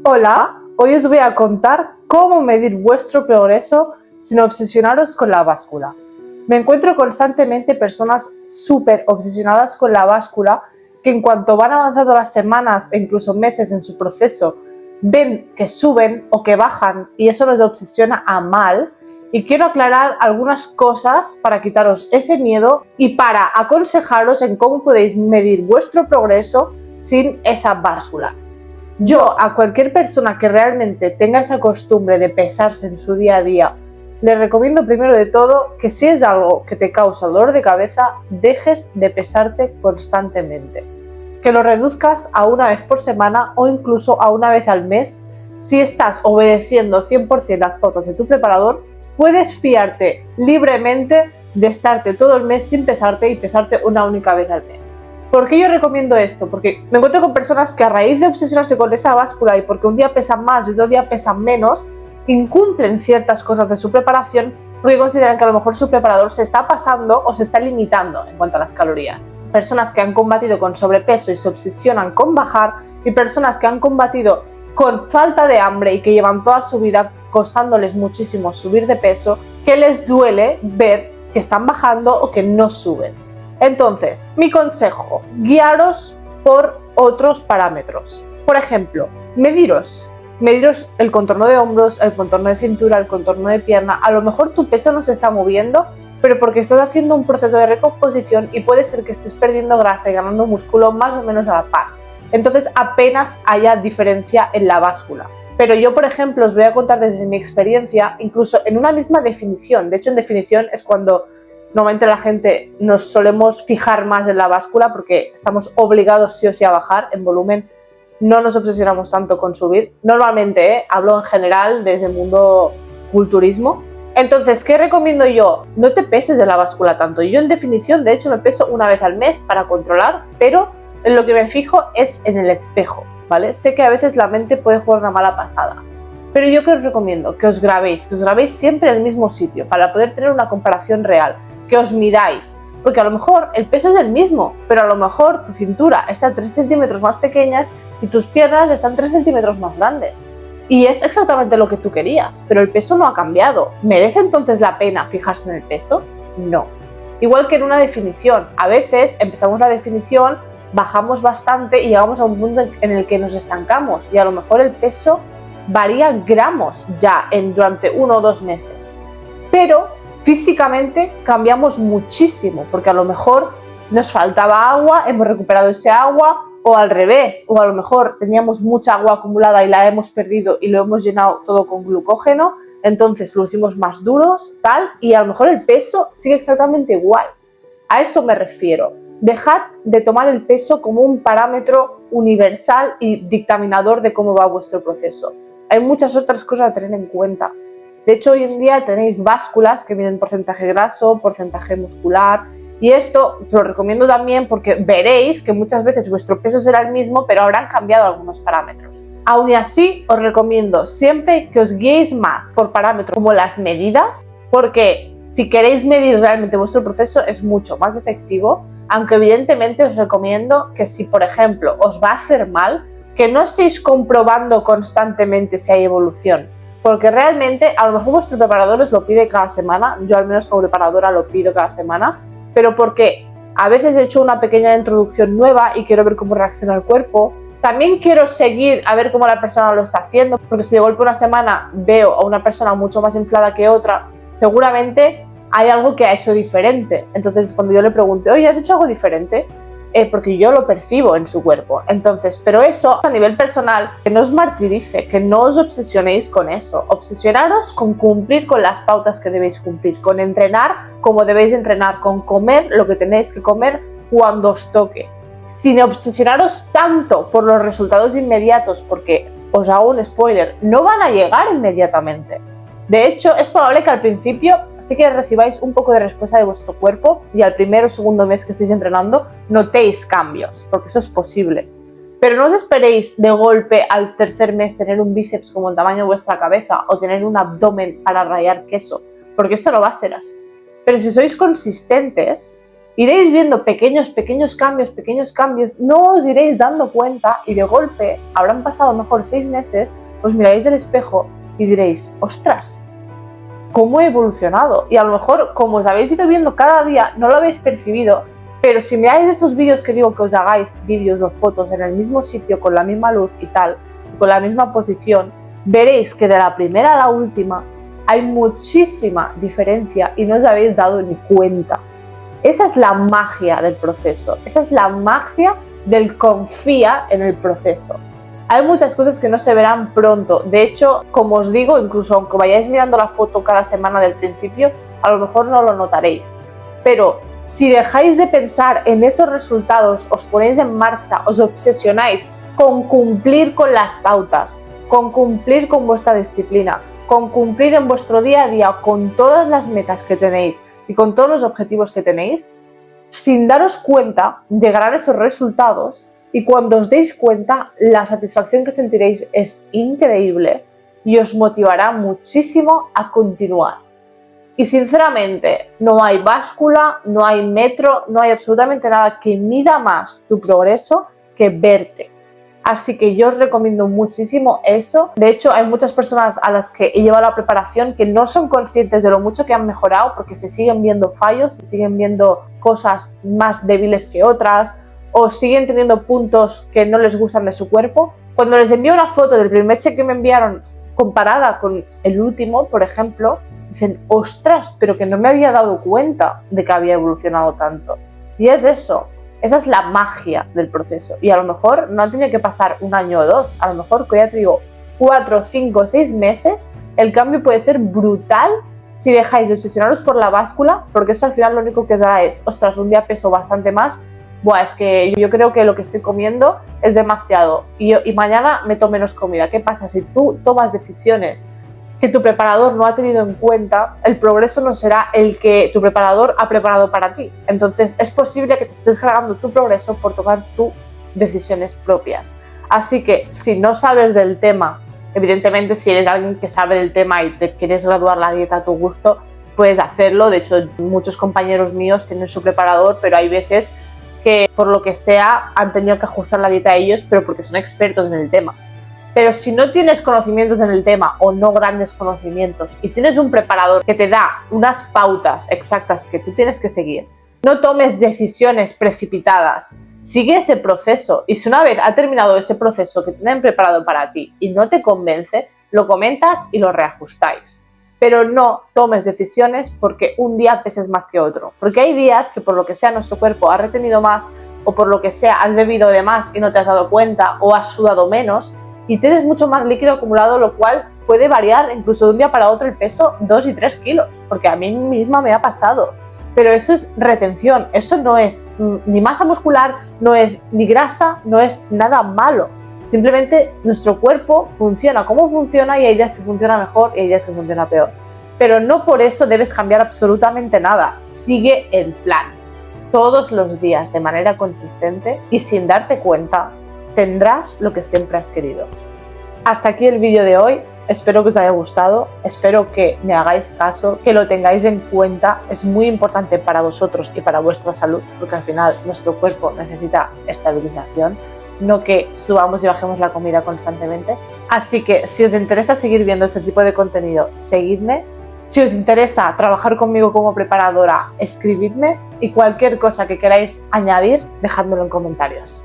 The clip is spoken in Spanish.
Hola, hoy os voy a contar cómo medir vuestro progreso sin obsesionaros con la báscula. Me encuentro constantemente personas súper obsesionadas con la báscula que en cuanto van avanzando las semanas e incluso meses en su proceso, ven que suben o que bajan y eso les obsesiona a mal. Y quiero aclarar algunas cosas para quitaros ese miedo y para aconsejaros en cómo podéis medir vuestro progreso sin esa báscula. Yo a cualquier persona que realmente tenga esa costumbre de pesarse en su día a día, le recomiendo primero de todo que si es algo que te causa dolor de cabeza, dejes de pesarte constantemente. Que lo reduzcas a una vez por semana o incluso a una vez al mes. Si estás obedeciendo 100% las pautas de tu preparador, puedes fiarte libremente de estarte todo el mes sin pesarte y pesarte una única vez al mes. ¿Por qué yo recomiendo esto? Porque me encuentro con personas que a raíz de obsesionarse con esa báscula y porque un día pesan más y otro día pesan menos, incumplen ciertas cosas de su preparación porque consideran que a lo mejor su preparador se está pasando o se está limitando en cuanto a las calorías. Personas que han combatido con sobrepeso y se obsesionan con bajar y personas que han combatido con falta de hambre y que llevan toda su vida costándoles muchísimo subir de peso, que les duele ver que están bajando o que no suben. Entonces, mi consejo, guiaros por otros parámetros. Por ejemplo, mediros el contorno de hombros, el contorno de cintura, el contorno de pierna. A lo mejor tu peso no se está moviendo, pero porque estás haciendo un proceso de recomposición y puede ser que estés perdiendo grasa y ganando músculo más o menos a la par. Entonces apenas haya diferencia en la báscula. Pero yo, por ejemplo, os voy a contar desde mi experiencia, incluso en una misma definición. De hecho, en definición es cuando normalmente la gente nos solemos fijar más en la báscula porque estamos obligados sí o sí a bajar en volumen, no nos obsesionamos tanto con subir. Normalmente, hablo en general desde el mundo culturismo. Entonces, ¿qué recomiendo yo? No te peses de la báscula tanto. Yo en definición, de hecho, me peso una vez al mes para controlar, pero en lo que me fijo es en el espejo, ¿vale? Sé que a veces la mente puede jugar una mala pasada. Pero yo que os recomiendo que os grabéis siempre en el mismo sitio para poder tener una comparación real, que os miráis, porque a lo mejor el peso es el mismo, pero a lo mejor tu cintura está 3 centímetros más pequeñas y tus piernas están 3 centímetros más grandes. Y es exactamente lo que tú querías, pero el peso no ha cambiado. ¿Merece entonces la pena fijarse en el peso? No. Igual que en una definición, a veces empezamos la definición, bajamos bastante y llegamos a un punto en el que nos estancamos y a lo mejor el peso varía gramos ya durante 1 o 2 meses, pero físicamente cambiamos muchísimo porque a lo mejor nos faltaba agua, hemos recuperado ese agua, o al revés, o a lo mejor teníamos mucha agua acumulada y la hemos perdido y lo hemos llenado todo con glucógeno, entonces lo hicimos más duros, tal, y a lo mejor el peso sigue exactamente igual. A eso me refiero. Dejad de tomar el peso como un parámetro universal y dictaminador de cómo va vuestro proceso. Hay muchas otras cosas a tener en cuenta. De hecho, hoy en día tenéis básculas que miden porcentaje graso, porcentaje muscular, y esto lo recomiendo también porque veréis que muchas veces vuestro peso será el mismo, pero habrán cambiado algunos parámetros. Aún y así, os recomiendo siempre que os guiéis más por parámetros como las medidas, porque si queréis medir realmente vuestro proceso es mucho más efectivo, aunque evidentemente os recomiendo que si, por ejemplo, os va a hacer mal, que no estéis comprobando constantemente si hay evolución, porque realmente a lo mejor vuestro preparador os lo pide cada semana, yo al menos como preparadora lo pido cada semana, pero porque a veces he hecho una pequeña introducción nueva y quiero ver cómo reacciona el cuerpo. También quiero seguir a ver cómo la persona lo está haciendo, porque si de golpe una semana veo a una persona mucho más inflada que otra, seguramente hay algo que ha hecho diferente. Entonces cuando yo le pregunte, oye, ¿has hecho algo diferente? Porque yo lo percibo en su cuerpo. Entonces, pero eso a nivel personal, que no os martirice, que no os obsesionéis con eso. Obsesionaros con cumplir con las pautas que debéis cumplir, con entrenar como debéis entrenar, con comer lo que tenéis que comer cuando os toque. Sin obsesionaros tanto por los resultados inmediatos, porque os hago un spoiler, no van a llegar inmediatamente. De hecho, es probable que al principio sí que recibáis un poco de respuesta de vuestro cuerpo y al primer o segundo mes que estéis entrenando notéis cambios, porque eso es posible. Pero no os esperéis de golpe al tercer mes tener un bíceps como el tamaño de vuestra cabeza o tener un abdomen para rallar queso, porque eso no va a ser así. Pero si sois consistentes Iréis viendo pequeños cambios, no os iréis dando cuenta y de golpe habrán pasado a lo mejor 6 meses, os miraréis al espejo y diréis, ostras, ¿cómo he evolucionado? Y a lo mejor, como os habéis ido viendo cada día, no lo habéis percibido, pero si miráis estos vídeos que digo que os hagáis, vídeos o fotos en el mismo sitio, con la misma luz y tal, con la misma posición, veréis que de la primera a la última hay muchísima diferencia y no os habéis dado ni cuenta. Esa es la magia del proceso, esa es la magia del confía en el proceso. Hay muchas cosas que no se verán pronto, de hecho, como os digo, incluso aunque vayáis mirando la foto cada semana del principio, a lo mejor no lo notaréis. Pero si dejáis de pensar en esos resultados, os ponéis en marcha, os obsesionáis con cumplir con las pautas, con cumplir con vuestra disciplina, con cumplir en vuestro día a día con todas las metas que tenéis y con todos los objetivos que tenéis, sin daros cuenta llegarán esos resultados y cuando os deis cuenta la satisfacción que sentiréis es increíble y os motivará muchísimo a continuar. Y sinceramente no hay báscula, no hay metro, no hay absolutamente nada que mida más tu progreso que verte. Así que yo os recomiendo muchísimo eso. De hecho, hay muchas personas a las que he llevado la preparación que no son conscientes de lo mucho que han mejorado porque se siguen viendo fallos, se siguen viendo cosas más débiles que otras o siguen teniendo puntos que no les gustan de su cuerpo. Cuando les envío una foto del primer check que me enviaron comparada con el último, por ejemplo, dicen, ostras, pero que no me había dado cuenta de que había evolucionado tanto. Y es eso. Esa es la magia del proceso y a lo mejor no ha tenido que pasar 1 año o 2, a lo mejor, que ya te digo, 4, 5, 6 meses, el cambio puede ser brutal si dejáis de obsesionaros por la báscula, porque eso al final lo único que os da es, ostras, un día peso bastante más, buah, es que yo creo que lo que estoy comiendo es demasiado y mañana meto menos comida. ¿Qué pasa? Si tú tomas decisiones que tu preparador no ha tenido en cuenta, el progreso no será el que tu preparador ha preparado para ti. Entonces es posible que te estés cargando tu progreso por tomar tus decisiones propias. Así que si no sabes del tema, evidentemente si eres alguien que sabe del tema y te quieres graduar la dieta a tu gusto, puedes hacerlo. De hecho, muchos compañeros míos tienen su preparador, pero hay veces que por lo que sea han tenido que ajustar la dieta a ellos, pero porque son expertos en el tema. Pero si no tienes conocimientos en el tema o no grandes conocimientos y tienes un preparador que te da unas pautas exactas que tú tienes que seguir, no tomes decisiones precipitadas, sigue ese proceso y si una vez ha terminado ese proceso que tienen preparado para ti y no te convence, lo comentas y lo reajustáis. Pero no tomes decisiones porque un día peses más que otro, porque hay días que por lo que sea nuestro cuerpo ha retenido más o por lo que sea has bebido de más y no te has dado cuenta o has sudado menos y tienes mucho más líquido acumulado, lo cual puede variar incluso de un día para otro el peso 2 y 3 kilos, porque a mí misma me ha pasado. Pero eso es retención, eso no es ni masa muscular, no es ni grasa, no es nada malo. Simplemente nuestro cuerpo funciona como funciona y hay días que funciona mejor y hay días que funciona peor. Pero no por eso debes cambiar absolutamente nada, sigue el plan. Todos los días de manera consistente y sin darte cuenta, tendrás lo que siempre has querido. Hasta aquí el vídeo de hoy, espero que os haya gustado, espero que me hagáis caso, que lo tengáis en cuenta, es muy importante para vosotros y para vuestra salud, porque al final nuestro cuerpo necesita estabilización, no que subamos y bajemos la comida constantemente. Así que si os interesa seguir viendo este tipo de contenido, seguidme. Si os interesa trabajar conmigo como preparadora, escribidme y cualquier cosa que queráis añadir, dejádmelo en comentarios.